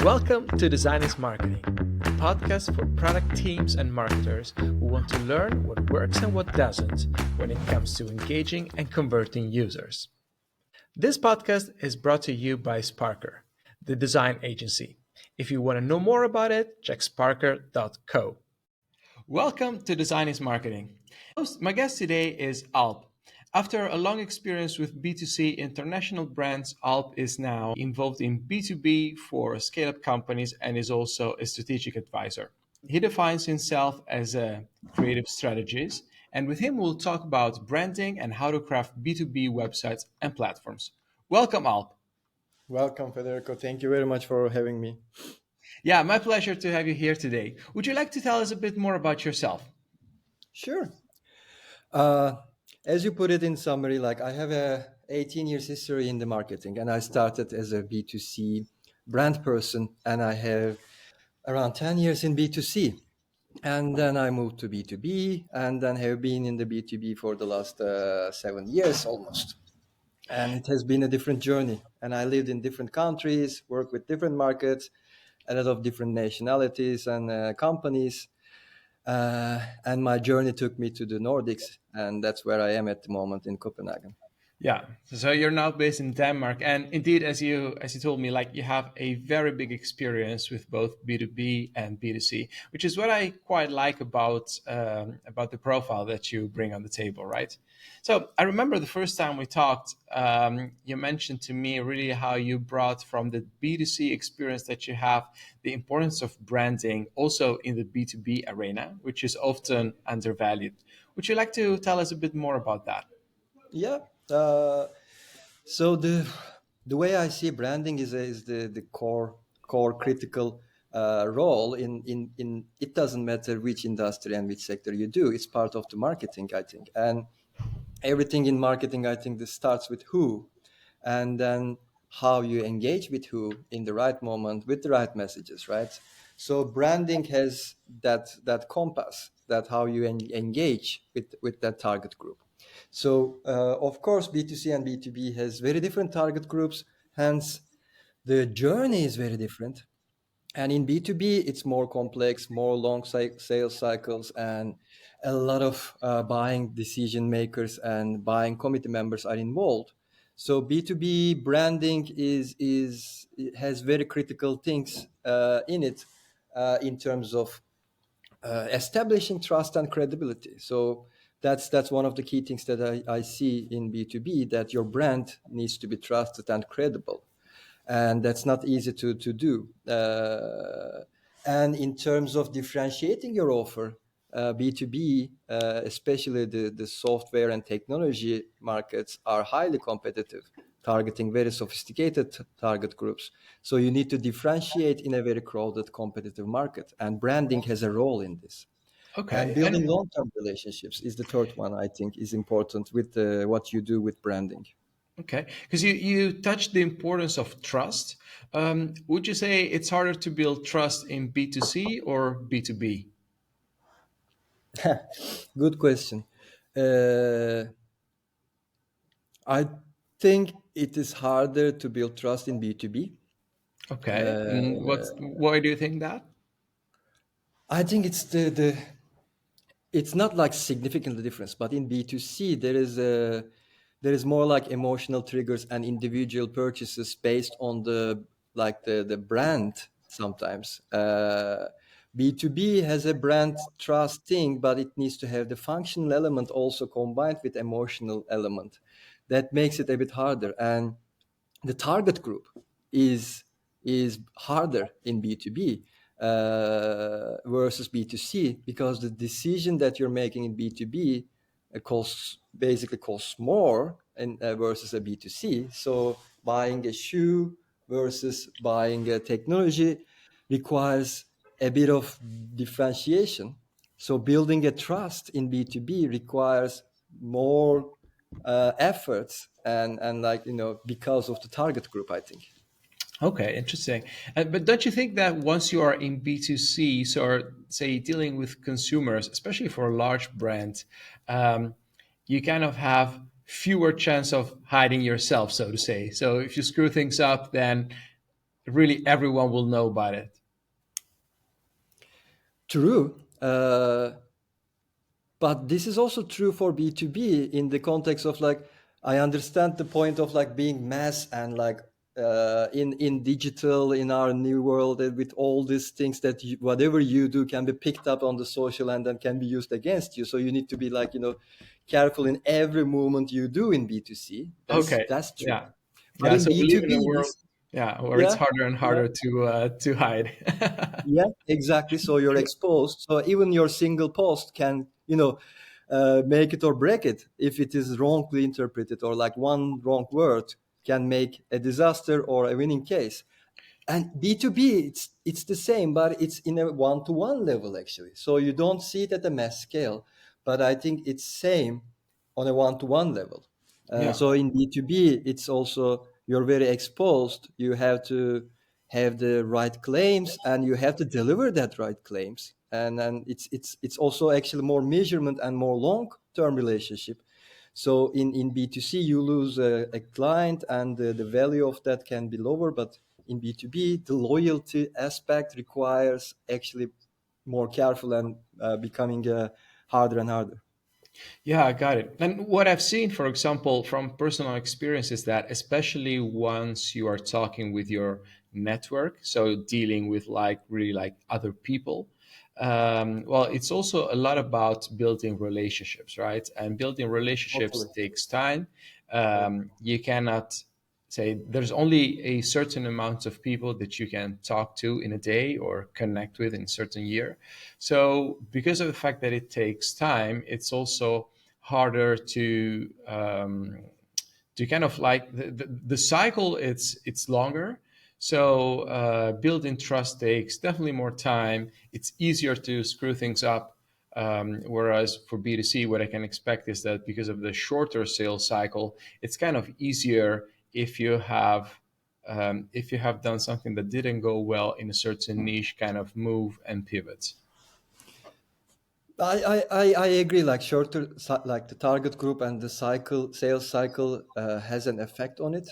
Welcome to Design is Marketing, a podcast for product teams and marketers who want to learn what works and what doesn't when it comes to engaging and converting users. This podcast is brought to you by Sparker, the design agency. If you want to know more about it, check sparker.co. Welcome to Design is Marketing. My guest today is Alp. After a long experience with B2C international brands, Alp is now involved in B2B for scale-up companies and is also a strategic advisor. He defines himself as a creative strategist, and with him we'll talk about branding and how to craft B2B websites and platforms. Welcome, Alp. Welcome, Federico. Thank you very much for having me. Yeah, my pleasure to have you here today. Would you like to tell us a bit more about yourself? Sure. Uh, as you put it in summary, like I have a 18 years history in the marketing, and I started as a B2C brand person, and I have around 10 years in B2C. And then I moved to B2B, and then have been in the B2B for the last 7 years almost. And it has been a different journey. And I lived in different countries, worked with different markets, a lot of different nationalities and companies. And my journey took me to the Nordics, and that's where I am at the moment in Copenhagen. Yeah. So you're now based in Denmark, and indeed, as you told me, like you have a very big experience with both B2B and B2C, which is what I quite like about the profile that you bring on the table, right? So I remember the first time we talked, you mentioned to me really how you brought from the B2C experience that you have the importance of branding also in the B2B arena, which is often undervalued. Would you like to tell us a bit more about that? Yeah. Uh, so the way I see branding is the core critical role in it doesn't matter which industry and which sector you do. It's part of the marketing, I think, and everything in marketing, I think, this starts with who, and then how you engage with who in the right moment with the right messages, right? So branding has that compass, that how you engage with that target group. So of course B2C and B2B has very different target groups, hence the journey is very different. And in B2B, it's more complex, more long sales cycles, and a lot of buying decision makers and buying committee members are involved. So B2B branding is it has very critical things in it in terms of establishing trust and credibility. So that's one of the key things that I see in B2B, that your brand needs to be trusted and credible, and that's not easy to do. And in terms of differentiating your offer, B2B, especially the software and technology markets, are highly competitive, targeting very sophisticated target groups. So you need to differentiate in a very crowded, competitive market, and branding has a role in this. And Okay. building And long-term relationships is the third one, I think, is important with what you do with branding. okay, because you touched the importance of trust. Would you say it's harder to build trust in B2C or B2B? Good question. Uh, I think it is harder to build trust in B2B. Okay. Uh, Why do you think that? I think it's not like significantly difference, but in B2C there is more like emotional triggers and individual purchases based on the brand sometimes. B2B has a brand trust thing, but it needs to have the functional element also combined with emotional element. That makes it a bit harder. And the target group is is harder in B2B versus B2C, because the decision that you're making in B2B costs more and versus a B2C. So buying a shoe versus buying a technology requires a bit of differentiation. So building a trust in B2B requires more efforts, and like, because of the target group, I think. Okay, interesting. But don't you think that once you are in B2C, so say dealing with consumers, especially for a large brand, you kind of have fewer chance of hiding yourself, so to say. So if you screw things up, then really everyone will know about it. True. But this is also true for B2B in the context of like, I understand the point of like being mass and like in digital in our new world, and with all these things that whatever you do can be picked up on the social and then can be used against you. So you need to be like, careful in every movement you do in B2C. Okay. That's true. Yeah. But Yeah. in So we live in a B2B, world, yeah, where it's yeah, harder and yeah. harder to hide. Yeah, exactly. So you're exposed. So even your single post can, make it or break it if it is wrongly interpreted, or like one wrong word can make a disaster or a winning case. And B2B, it's the same, but it's in a one-to-one level actually. So you don't see it at a mass scale, but I think it's same on a one-to-one level. Yeah. So in B2B, it's also you're very exposed. You have to have the right claims, and you have to deliver that right claims. And it's also actually more measurement and more long-term relationship. So in B2C, you lose a client, and the value of that can be lower. But in B2B, the loyalty aspect requires actually more careful and becoming harder and harder. Yeah, I got it. And what I've seen, for example, from personal experience is that especially once you are talking with your network, so dealing with like really like other people, well, it's also a lot about building relationships, right? And building relationships Totally. takes time. Yeah. You cannot say there's only a certain amount of people that you can talk to in a day or connect with in a certain year. So because of the fact that it takes time, it's also harder to kind of like the cycle. It's longer. So building trust takes definitely more time. It's easier to screw things up. Whereas for B2C, what I can expect is that because of the shorter sales cycle, it's kind of easier if you have done something that didn't go well in a certain niche, kind of move and pivot. I agree. Like like the target group and the sales cycle has an effect on it,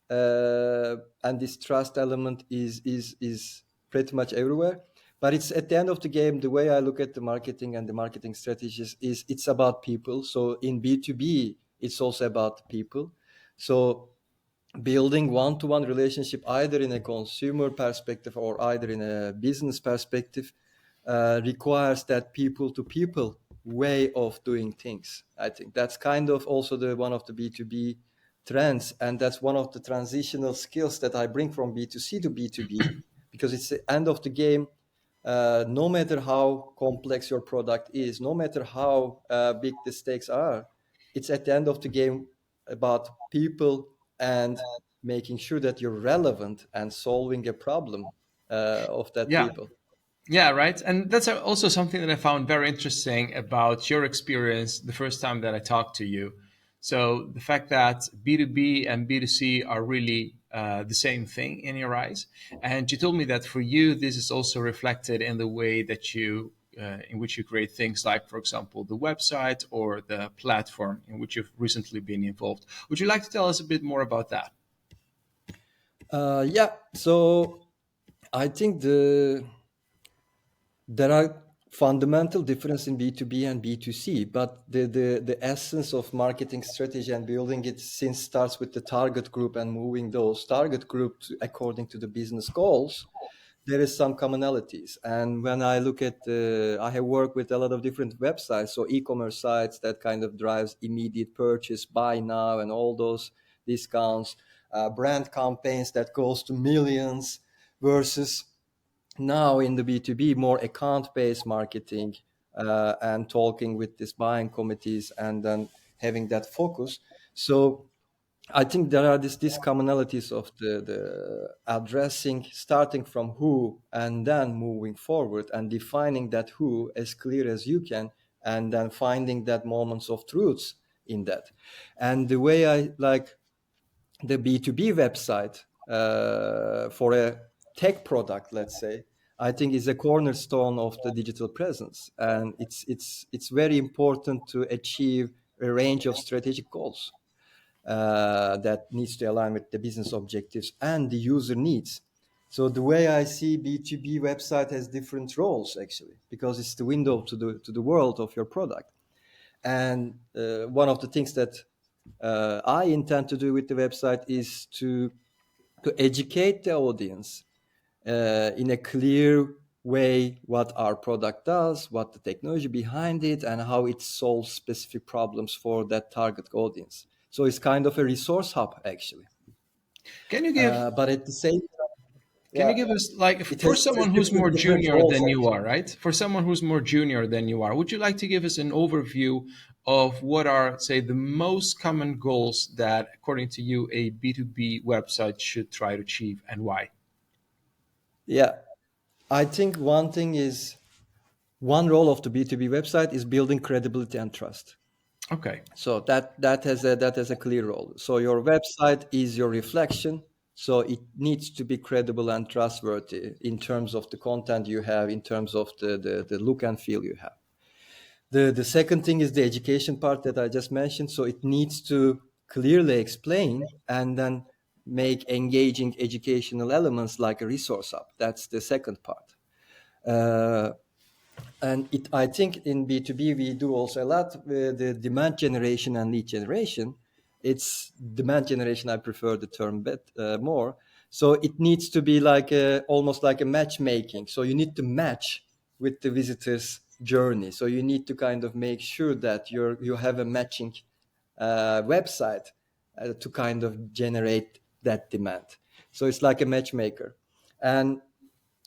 and this trust element is pretty much everywhere. But it's at the end of the game. The way I look at the marketing and the marketing strategies is it's about people. So in B2B, it's also about people. So building one-to-one relationship either in a consumer perspective or either in a business perspective requires that people to people way of doing things. I think that's kind of also the one of the B2B trends, and that's one of the transitional skills that I bring from B2C to B2B, because it's the end of the game. No matter how complex your product is, no matter how big the stakes are, it's at the end of the game about people and making sure that you're relevant and solving a problem of that Yeah. people. Yeah, right. And that's also something that I found very interesting about your experience the first time that I talked to you. So the fact that B2B and B2C are really the same thing in your eyes. And you told me that for you, this is also reflected in the way that in which you create things like, for example, the website or the platform in which you've recently been involved. Would you like to tell us a bit more about that? Yeah, so I think there are fundamental difference in B2B and B2C, but the essence of marketing strategy and building it since starts with the target group and moving those target groups according to the business goals. There is some commonalities. And when I look at I have worked with a lot of different websites, so e-commerce sites that kind of drives immediate purchase, buy now, and all those discounts, brand campaigns that goes to millions, versus now in the B2B, more account-based marketing, and talking with these buying committees and then having that focus. So I think there are these commonalities of the addressing, starting from who and then moving forward and defining that who as clear as you can, and then finding that moments of truths in that. And the way I like the B2B website for a tech product, let's say, I think is a cornerstone of the digital presence. And it's very important to achieve a range of strategic goals that needs to align with the business objectives and the user needs. So the way I see B2B website has different roles actually, because it's the window to the world of your product. And one of the things that I intend to do with the website is to educate the audience in a clear way what our product does, what the technology behind it, and how it solves specific problems for that target audience. So it's kind of a resource hub actually. Can you give But at the same time, Can yeah, you give us, like, it for has someone who's more different junior roles. than you are, right? For someone who's more junior than you are, would you like to give us an overview of what are, say, the most common goals that, according to you, a B2B website should try to achieve and why? Yeah, I think one role of the B2B website is building credibility and trust. Okay. So that has a clear role. So your website is your reflection. So it needs to be credible and trustworthy in terms of the content you have, in terms of the look and feel you have. The second thing is the education part that I just mentioned. So it needs to clearly explain and then make engaging educational elements like a resource hub. That's the second part. Uh, and I think in B2B we do also a lot with the demand generation and lead generation. It's demand generation, I prefer the term bit more. So it needs to be like almost like a matchmaking. So you need to match with the visitor's journey. So you need to kind of make sure that you have a matching website to kind of generate that demand. So it's like a matchmaker. And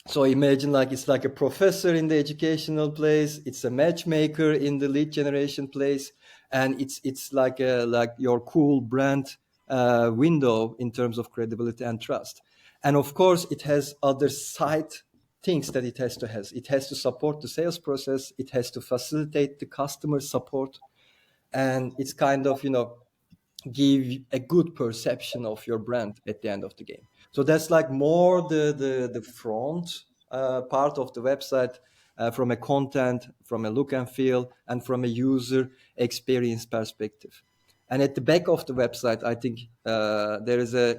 so imagine like it's like a professor in the educational place, it's a matchmaker in the lead generation place, and it's like your cool brand window in terms of credibility and trust. And of course, it has other side things that it has to support the sales process, it has to facilitate the customer support, and it's kind of give a good perception of your brand at the end of the game. So that's like more the front part of the website from a content, from a look and feel, and from a user experience perspective. And at the back of the website, I think there is a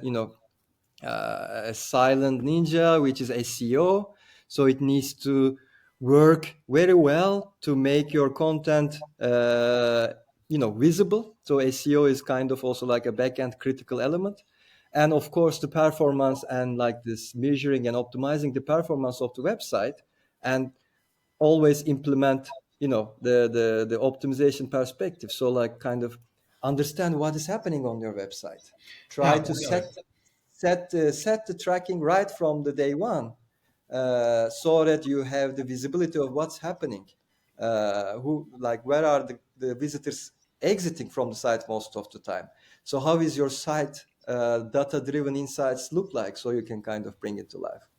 silent ninja, which is SEO. So it needs to work very well to make your content, visible. So SEO is kind of also like a backend critical element. And of course, the performance and like this measuring and optimizing the performance of the website, and always implement, the optimization perspective. So like kind of understand what is happening on your website. Yeah, Try to got it. set the tracking right from the day one, so that you have the visibility of what's happening, who like where are the visitors exiting from the site most of the time. So how is your site data driven insights look like, so you can kind of bring it to life.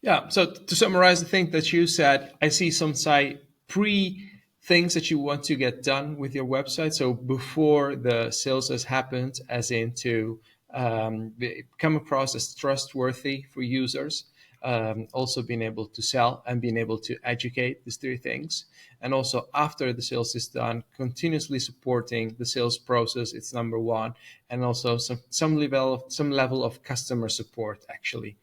Yeah. So to summarize the thing that you said, I see some site pre things that you want to get done with your website. So before the sales has happened, as in to come across as trustworthy for users. Also being able to sell and being able to educate, these three things. And also after the sales is done, continuously supporting the sales process. It's number one. And also some level of customer support actually.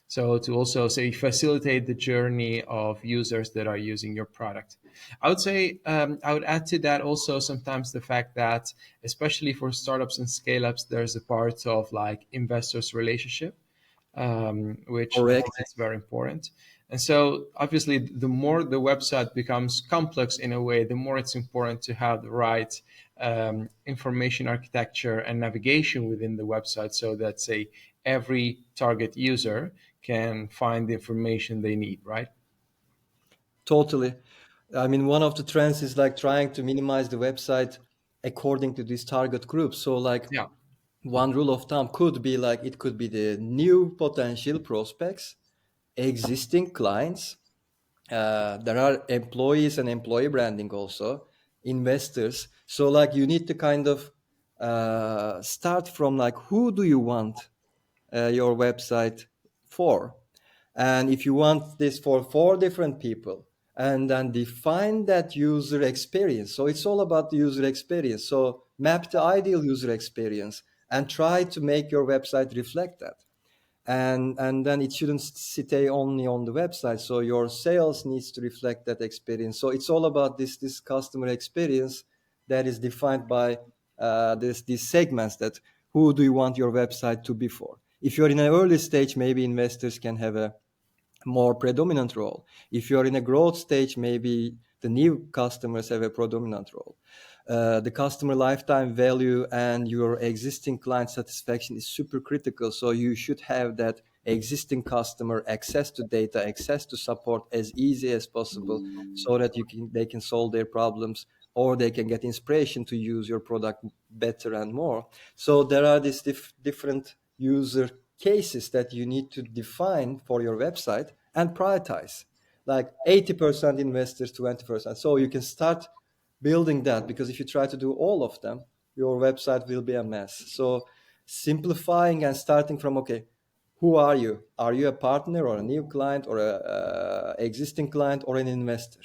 So to also say facilitate the journey of users that are using your product. I would say I would add to that also sometimes the fact that especially for startups and scale ups, there's a part of like investors relationship, which I think Correct. is very important. And so obviously the more the website becomes complex in a way, the more it's important to have the right information architecture and navigation within the website so that say every target user can find the information they need, right? Totally. I mean, one of the trends is like trying to minimize the website according to these target groups. So, like, Yeah. one rule of thumb could be like it could be the new potential prospects, existing clients. There are employees and employee branding also, investors. So, like, you need to kind of start from like who do you want your website for? And if you want this for four different people, and then define that user experience. So it's all about the user experience. So map the ideal user experience and try to make your website reflect that. and then it shouldn't stay only on the website. So your sales needs to reflect that experience. So it's all about this customer experience that is defined by these segments, that who do you want your website to be for. If you're in an early stage, maybe investors can have a more predominant role. If you're in a growth stage, maybe the new customers have a predominant role. The customer lifetime value and your existing client satisfaction is super critical. So you should have that existing customer access to data, access to support as easy as possible, so that they can solve their problems, or they can get inspiration to use your product better and more. So there are these different user cases that you need to define for your website and prioritize, like 80% investors, 20%. So you can start building that, because if you try to do all of them, your website will be a mess. So simplifying and starting from, okay, who are you? Are you a partner or a new client or a existing client or an investor?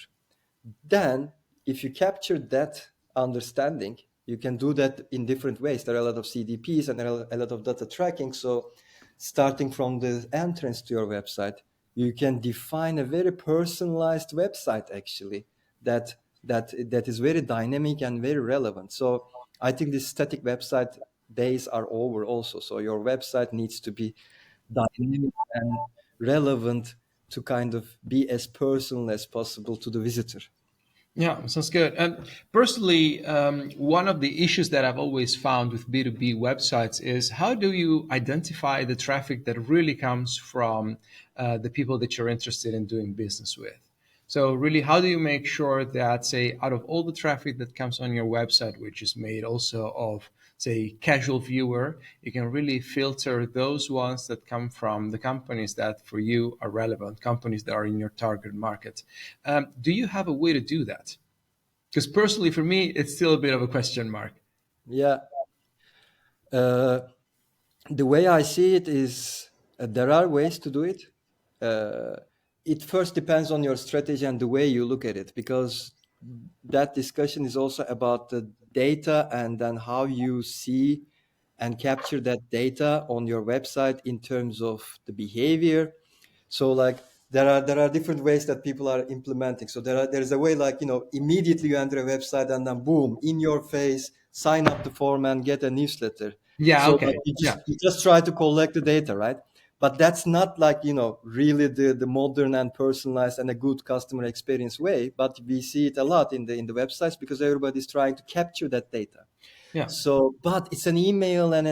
Then, if you capture that understanding, you can do that in different ways. There are a lot of CDPs and there are a lot of data tracking. So, starting from the entrance to your website, you can define a very personalized website, actually, that is very dynamic and very relevant. So, I think the static website days are over also. So, your website needs to be dynamic and relevant to kind of be as personal as possible to the visitor. Yeah, sounds good. And personally, one of the issues that I've always found with B2B websites is how do you identify the traffic that really comes from the people that you're interested in doing business with? So, really, how do you make sure that, say, out of all the traffic that comes on your website, which is made also of, say, casual viewer, you can really filter those ones that come from the companies that for you are relevant, companies that are in your target market. Do you have a way to do that? Because personally, for me, it's still a bit of a question mark. Yeah. Uh, the way I see it is, there are ways to do it. Uh, it first depends on your strategy and the way you look at it, because that discussion is also about the data and then how you see and capture that data on your website in terms of the behavior. So like there are different ways that people are implementing. So there's a way, like, immediately you enter a website and then boom, in your face, sign up the form and get a newsletter. Yeah. So like Okay. Yeah. you just try to collect the data, right? But that's not like, really the modern and personalized and a good customer experience way. But we see it a lot in the websites, because everybody's trying to capture that data. Yeah. So, but it's an email and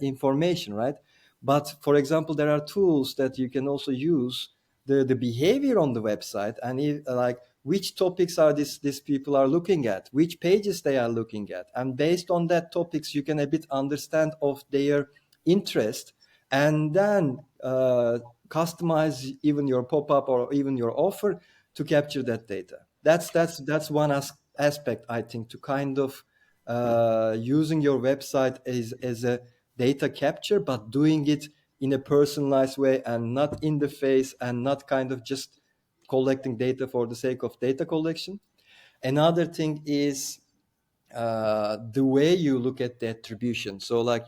information, right? But for example, there are tools that you can also use the behavior on the website, and like which topics are these people are looking at, which pages they are looking at, and based on that topics, you can a bit understand of their interest, and then customize even your pop-up or even your offer to capture that data. That's one aspect, I think, to kind of using your website as a data capture, but doing it in a personalized way and not in the face and not kind of just collecting data for the sake of data collection. Another thing is the way you look at the attribution. So, like,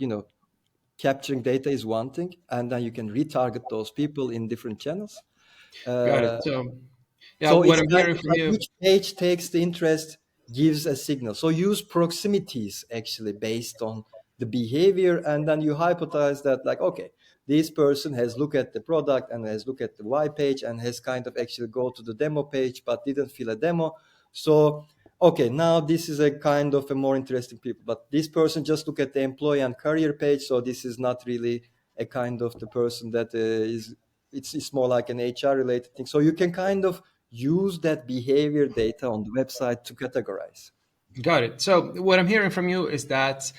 capturing data is one thing, and then you can retarget those people in different channels. Got Uh, it. So, yeah, so what it's I'm kind hearing of from like you. which page takes the interest gives a signal. So use proximities actually based on the behavior, and then you hypothesize that, like, okay, this person has looked at the product and has looked at the Y page and has kind of actually go to the demo page but didn't fill a demo. So okay, now this is a kind of a more interesting people, but this person just look at the employee and career page, so this is not really a kind of the person that is it's more like an HR related thing. So you can kind of use that behavior data on the website to categorize. Got it. So, what I'm hearing from you is that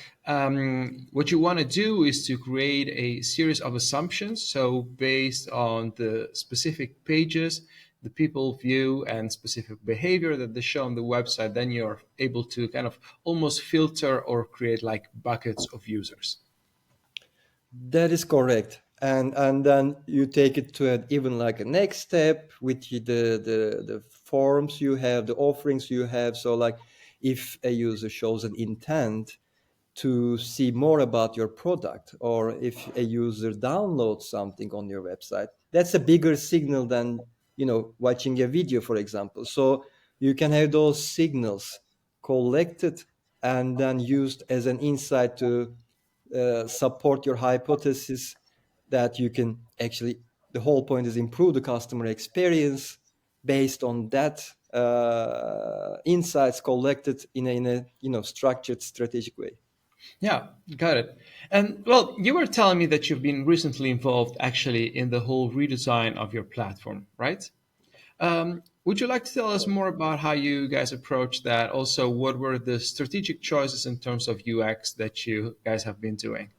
what you want to do is to create a series of assumptions. So, based on the specific pages, the people view, and specific behavior that they show on the website, then you're able to kind of almost filter or create like buckets of users. That is correct. And then you take it to an even like a next step with the forms you have, the offerings you have. So like if a user shows an intent, to see more about your product, or if a user downloads something on your website, that's a bigger signal than watching a video, for example. So you can have those signals collected and then used as an insight to support your hypothesis that you can actually, the whole point is improve the customer experience based on that insights collected in a structured strategic way. Yeah, got it. And well, you were telling me that you've been recently involved actually in the whole redesign of your platform, right? Would you like to tell us more about how you guys approached that? Also, what were the strategic choices in terms of UX that you guys have been doing?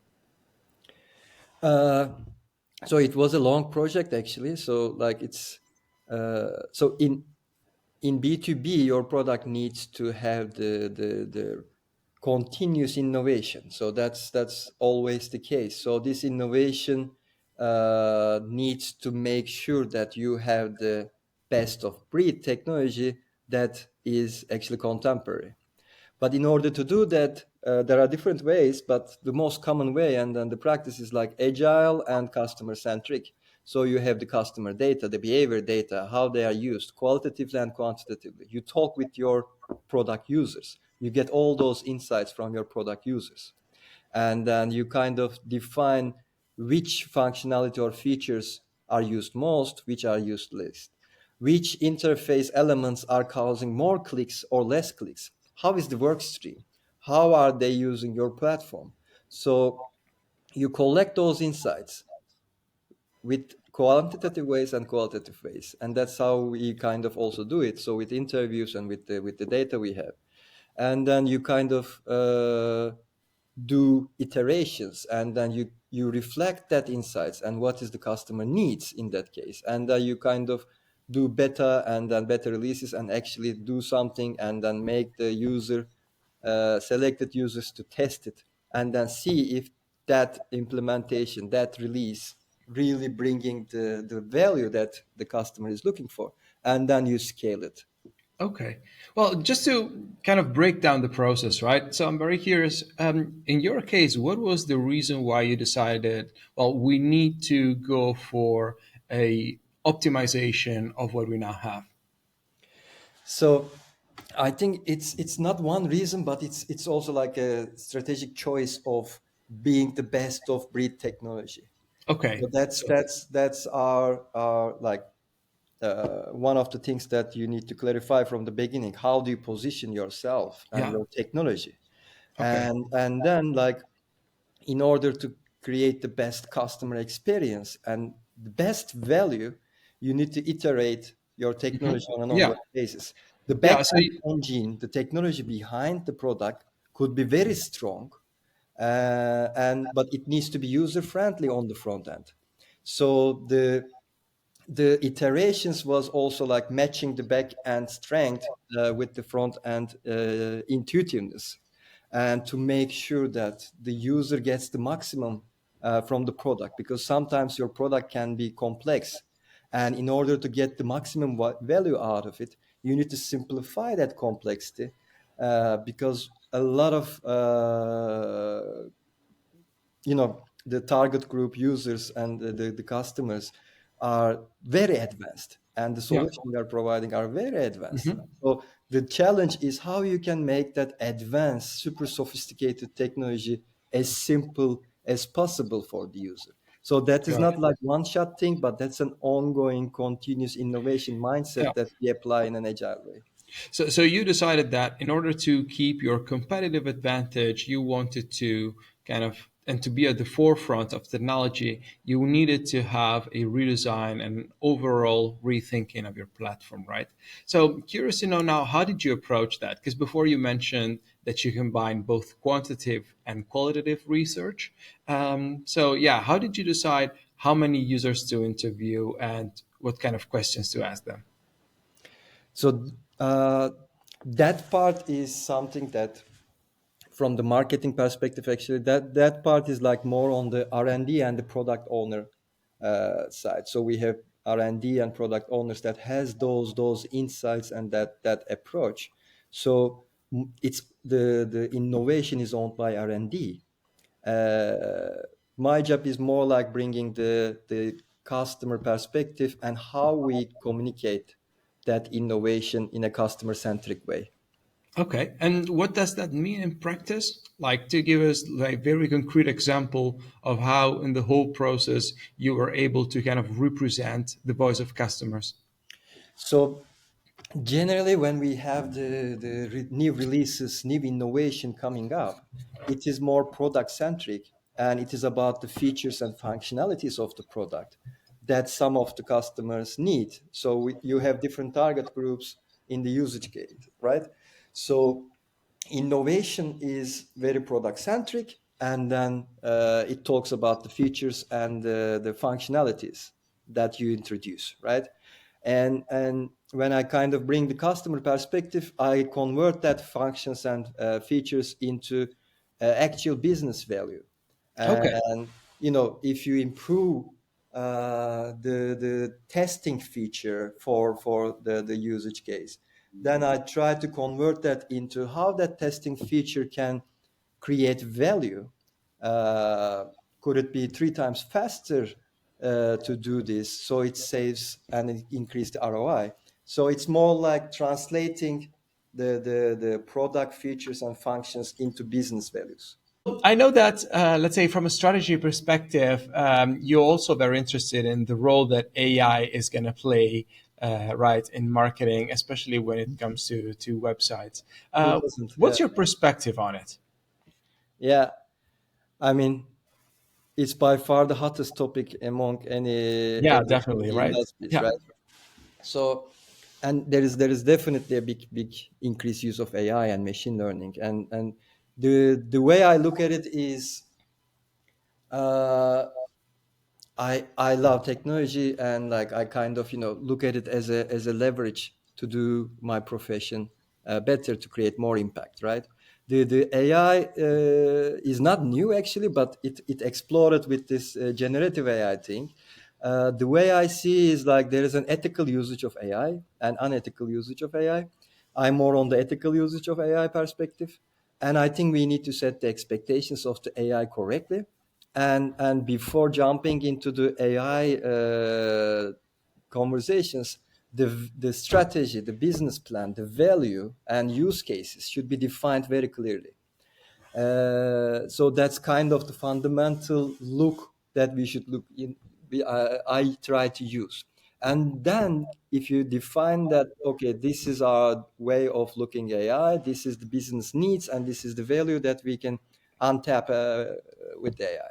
uh, so it was a long project actually. So like it's so in B2B, your product needs to have the continuous innovation. So that's always the case. So this innovation needs to make sure that you have the best of breed technology that is actually contemporary. But in order to do that, there are different ways, but the most common way and then the practice is like agile and customer centric. So you have the customer data, the behavior data, how they are used, qualitatively and quantitatively. You talk with your product users. You get all those insights from your product users, and then you kind of define which functionality or features are used most, which are used least, which interface elements are causing more clicks or less clicks, how is the work stream, how are they using your platform. So you collect those insights with quantitative ways and qualitative ways, and that's how we kind of also do it, so with interviews and with the data we have. And then you kind of do iterations, and then you reflect that insights and what is the customer needs in that case, and you kind of do better and then better releases and actually do something and then make the user selected users to test it and then see if that implementation, that release really bringing the value that the customer is looking for, and then you scale it. Okay. Well, just to kind of break down the process, right? So I'm very curious. In your case, what was the reason why you decided, well, we need to go for a optimization of what we now have? So I think it's not one reason, but it's also like a strategic choice of being the best of breed technology. Okay. So that's our like one of the things that you need to clarify from the beginning. How do you position yourself and Yeah. your technology? Okay. And then like in order to create the best customer experience and the best value, you need to iterate your technology on an Yeah. ongoing basis. The Yeah. back engine, the technology behind the product could be very strong, and but it needs to be user friendly on the front end. So the iterations was also like matching the back end strength with the front end intuitiveness, and to make sure that the user gets the maximum from the product, because sometimes your product can be complex, and in order to get the maximum value out of it, you need to simplify that complexity, because a lot of the target group users and the customers are very advanced, and the Yeah. solutions we are providing are very advanced. So the challenge is how you can make that advanced super sophisticated technology as simple as possible for the user. So that is Got not it. like one shot thing, but that's an ongoing continuous innovation Yeah. mindset that we apply in an agile way. So you decided that in order to keep your competitive advantage, you wanted to kind of and to be at the forefront of technology, you needed to have a redesign and overall rethinking of your platform, right? So curious to know now, how did you approach that? Because before you mentioned that you combine both quantitative and qualitative research. So yeah, how did you decide how many users to interview and what kind of questions to ask them? So that part is something that, from the marketing perspective, actually that part is like more on the R&D and D and the product owner side. So we have R&D and product owners that has those insights and that approach. So it's the innovation is owned by R&D. My job is more like bringing the customer perspective and how we communicate that innovation in a customer centric way. Okay, and what does that mean in practice? Like to give us like very concrete example of how in the whole process you were able to kind of represent the voice of customers. So generally, when we have the new releases, new innovation coming up, it is more product centric, and it is about the features and functionalities of the product that some of the customers need. So you have different target groups in the usage case, right? So innovation is very product centric, and then it talks about the features and the functionalities that you introduce, right? And when I kind of bring the customer perspective, I convert that functions and features into actual business value. Okay. And if you improve the testing feature for the usage case, then I try to convert that into how that testing feature can create value. Uh, could it be three times faster to do this so it saves and it increase the ROI? So it's more like translating the product features and functions into business values. I know that, let's say, from a strategy perspective, you're also very interested in the role that AI is going to play, right, in marketing, especially when it comes to websites. Who doesn't? Yeah. What's your perspective on it? Yeah. I mean, it's by far the hottest topic among Yeah, any definitely, right? industries, Yeah. right? So, and there is definitely a big increased use of AI and machine learning, and the way I look at it is, uh, I love technology, and like I kind of look at it as a leverage to do my profession better, to create more impact, right? The AI is not new actually, but it exploded with this generative AI thing. The way I see is like there is an ethical usage of AI and unethical usage of AI. I'm more on the ethical usage of AI perspective, and I think we need to set the expectations of the AI correctly, and before jumping into the AI conversations, the strategy, the business plan, the value and use cases should be defined very clearly. So that's kind of the fundamental look that we should look in. I try to use, and then if you define that, okay, this is our way of looking AI, this is the business needs, and this is the value that we can untap with the AI,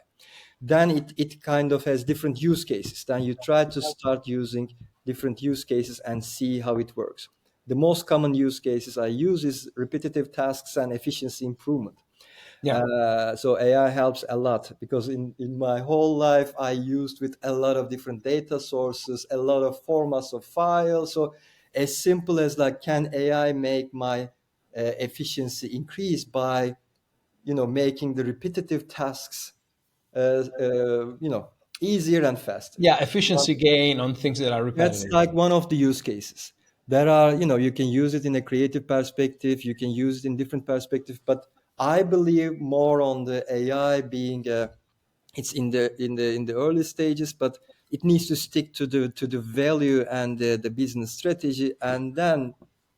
then it kind of has different use cases. Then you try to start using different use cases and see how it works. The most common use cases I use is repetitive tasks and efficiency improvement. Yeah. So AI helps a lot because in my whole life I used with a lot of different data sources, a lot of formats of files. So as simple as like, can AI make my efficiency increase by making the repetitive tasks uh, uh, you know easier and faster. Yeah, efficiency gain on things that are That's repetitive. like one of the use cases. There are, you can use it in a creative perspective, you can use it in different perspective, but I believe more on the AI being it's in the early stages, but it needs to stick to the value and the business strategy, and then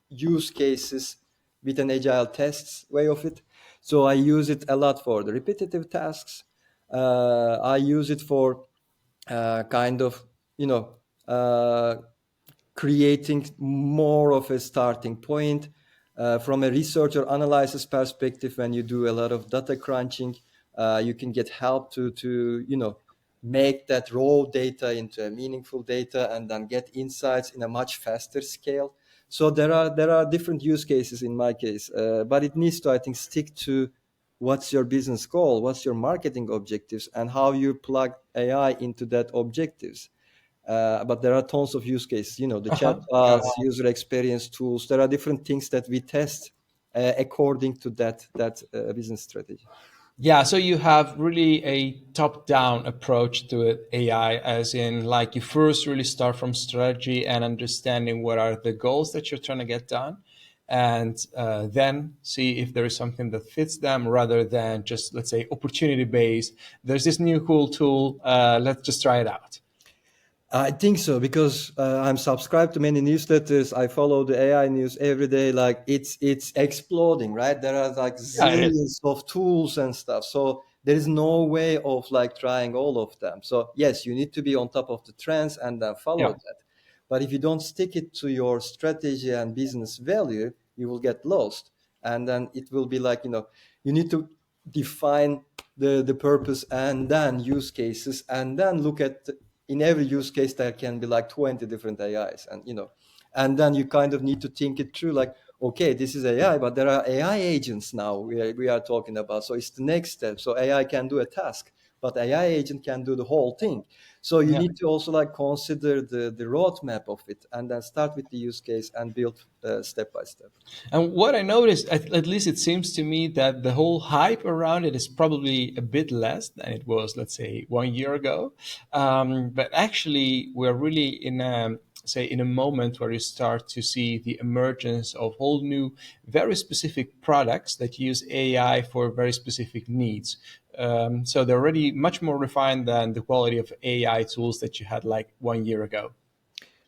use cases with an agile tests way of it. So I use it a lot for the repetitive tasks. I use it for kind of you know uh, creating more of a starting point from a research or analysis perspective. When you do a lot of data crunching, you can get help to make that raw data into a meaningful data and then get insights in a much faster scale. So there are different use cases in my case, but it needs to, I think, stick to what's your business goal, what's your marketing objectives, and how you plug AI into that objectives. But there are tons of use cases, the Uh-huh. Got chatbots, it. user experience tools. There are different things that we test according to that business strategy. Yeah, so you have really a top-down approach to it, AI, as in like you first really start from strategy and understanding what are the goals that you're trying to get done. and then see if there is something that fits them rather than just, let's say, opportunity based. There's this new cool tool. Let's just try it out. I think so because I'm subscribed to many newsletters. I follow the AI news every day. Like it's exploding, right? There are like Yeah, it is. zillions of tools and stuff. So there is no way of like trying all of them. So yes, you need to be on top of the trends and then follow Yeah. that. But if you don't stick it to your strategy and business value, you will get lost. And then it will be like, you need to define the purpose and then use cases and then look at in every use case there can be like 20 different AIs, and then you kind of need to think it through like, okay, this is AI, but there are AI agents now we are talking about. So it's the next step. So AI can do a task, but AI agent can do the whole thing. So you Yeah. need to also like consider the roadmap of it and then start with the use case and build step by step. And what I noticed, at least it seems to me, that the whole hype around it is probably a bit less than it was, let's say, 1 year ago. But actually, we're really in a, say, in a moment where you start to see the emergence of whole new, very specific products that use AI for very specific needs. So they're already much more refined than the quality of AI tools that you had like 1 year ago.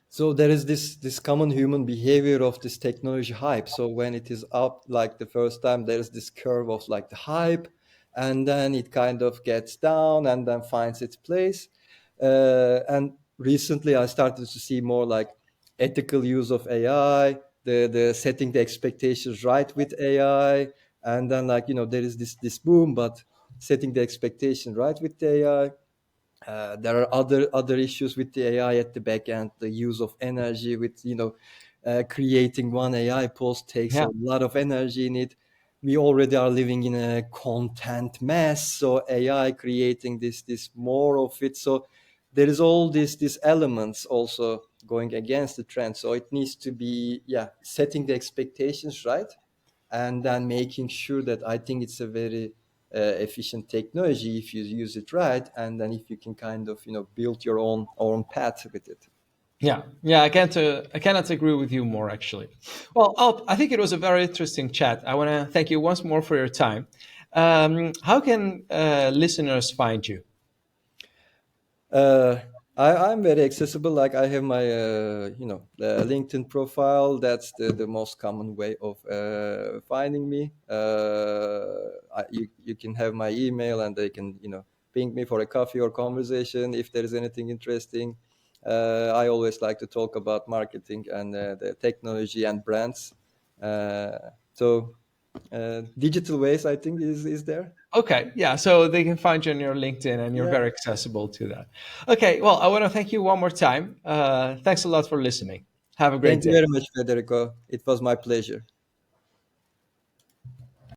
So there is this common human behavior of this technology hype. So when it is up like the first time, there is this curve of like the hype, and then it kind of gets down and then finds its place. And recently, I started to see more like ethical use of AI, the setting the expectations right with AI, and then like there is this boom, but setting the expectation right with the AI. There are other issues with the AI at the back end. The use of energy with creating one AI post takes a Yeah. lot of energy in it. We already are living in a content mess, so AI creating this more of it. So there is all these elements also going against the trend. So it needs to be, yeah, setting the expectations right and then making sure that I think it's a very efficient technology if you use it right, and then if you can kind of build your own path with it. Yeah, yeah, I cannot agree with you more, actually. Well, Alp, I think it was a very interesting chat. I want to thank you once more for your time. How can listeners find you? Uh, I'm very accessible. Like I have my LinkedIn profile. That's the most common way of finding me. You can have my email, and they can ping me for a coffee or conversation if there is anything interesting. I always like to talk about marketing and the technology and brands. So digital ways, I think, is there. Okay, yeah, so they can find you on your LinkedIn and you're Yeah. very accessible to that. Okay, well, I want to thank you one more time. Thanks a lot for listening. Have a great Thank you day. very much, Federico. It was my pleasure.